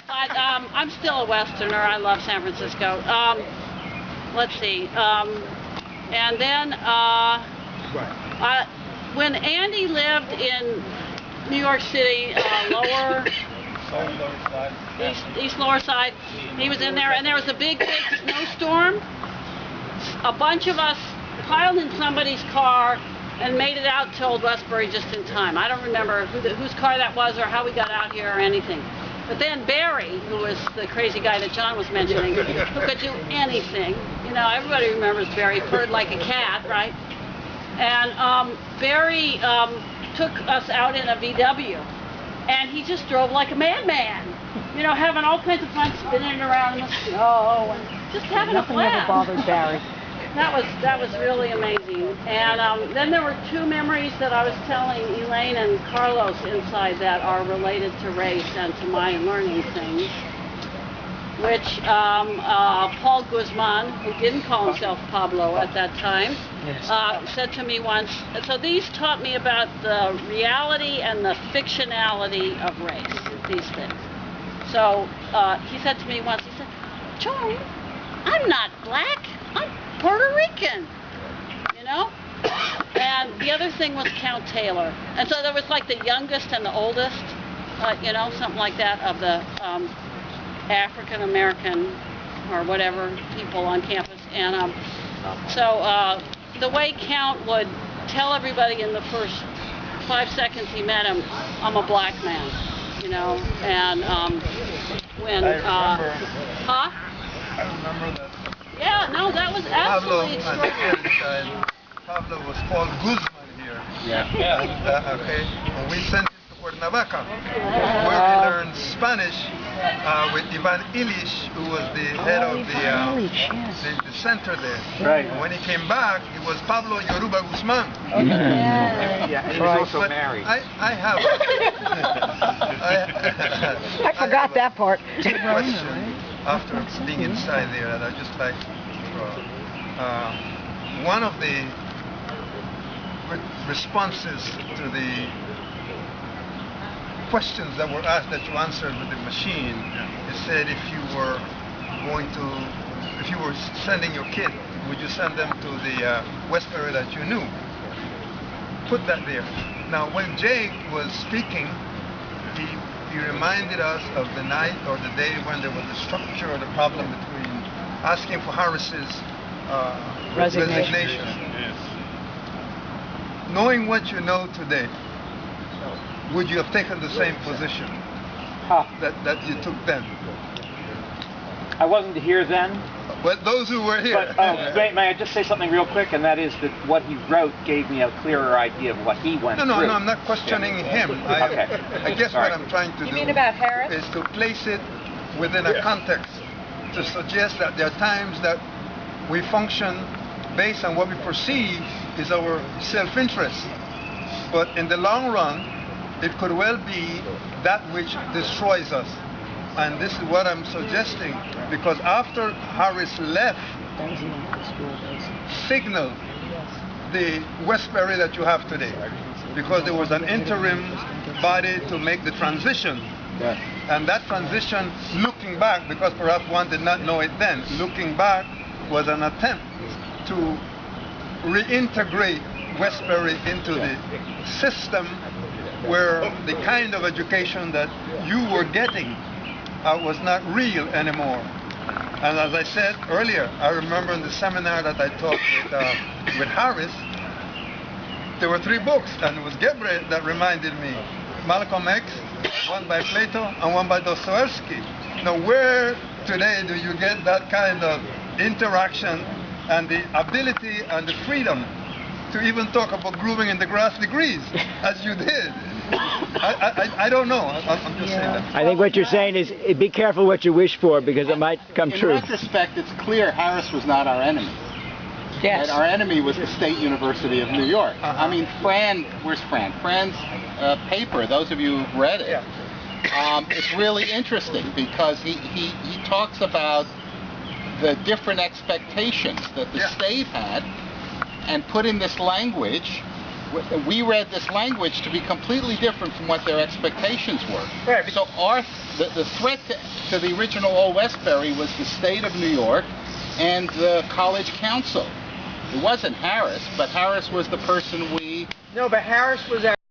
But I'm still a Westerner. I love San Francisco. Let's see. And then when Andy lived in New York City, East Lower Side, he was in there, and there was a big snowstorm. A bunch of us piled in somebody's car and made it out to Old Westbury just in time. I don't remember whose car that was or how we got out here or anything. But then Barry, who was the crazy guy that John was mentioning, who could do anything. You know, everybody remembers Barry, purred like a cat, right? And Barry took us out in a VW, and he just drove like a madman. You know, having all kinds of fun, spinning around in the snow, and just having a blast. Nothing ever bothered Barry. That was really amazing. And then there were two memories that I was telling Elaine and Carlos inside that are related to race and to my learning things, which Paul Guzman, who didn't call himself Pablo at that time, said to me once. So these taught me about the reality and the fictionality of race, these things. So he said to me once, he said, "Joan, I'm not black, I'm Puerto Rican," you know? And the other thing was Count Taylor. And so there was like the youngest and the oldest, you know, something like that, of the African American or whatever people on campus. And so the way Count would tell everybody in the first 5 seconds he met him, "I'm a black man," you know? And when, I remember that. Yeah, no, that was absolutely extraordinary. Pablo was called Guzman here. Yeah. And, okay, and we sent him to Cuernavaca, where we learned Spanish with Ivan Illich, who was the head of the center there. Right. And when he came back, he was Pablo Yoruba Guzman. Yeah, and he was also married. I have. I forgot that part. A question after being inside there that I just like to throw. One of the responses to the questions that were asked that you answered with the machine, it said if you were sending your kid, would you send them to the Westbury that you knew? Put that there. Now when Jake was speaking, he reminded us of the night or the day when there was the structure or the problem between asking for Harris's resignation. Yes. Knowing what you know today, would you have taken the same position that you took then? I wasn't here then. But those who were here. But may I just say something real quick, and that is that what he wrote gave me a clearer idea of what he went through. No, I'm not questioning him. I guess what I'm trying to do is to place it within a context, to suggest that there are times that we function based on what we perceive is our self-interest. But in the long run, it could well be that which destroys us. And this is what I'm suggesting, because after Harris left, signaled the Westbury that you have today, because there was an interim body to make the transition. And that transition, looking back, because perhaps one did not know it then, looking back was an attempt to reintegrate Westbury into the system where the kind of education that you were getting was not real anymore. And as I said earlier, I remember in the seminar that I taught with Harris, there were 3 books, and it was Gebre that reminded me. Malcolm X, one by Plato, and one by Dostoevsky. Now where today do you get that kind of interaction and the ability and the freedom to even talk about grooving in the grass degrees, as you did? I don't know. I'm just saying that. I think what you're saying is be careful what you wish for, because it might come true. In retrospect, it's clear Harris was not our enemy. Yes. And our enemy was the State University of New York. I mean, where's Fran? Fran's paper, those of you who've read it, it's really interesting because he talks about the different expectations that the state had, and put in this language we read this language to be completely different from what their expectations were. Right. So the threat to the original Old Westbury was the state of New York and the college council. It wasn't Harris, but Harris was the person we... No, but Harris was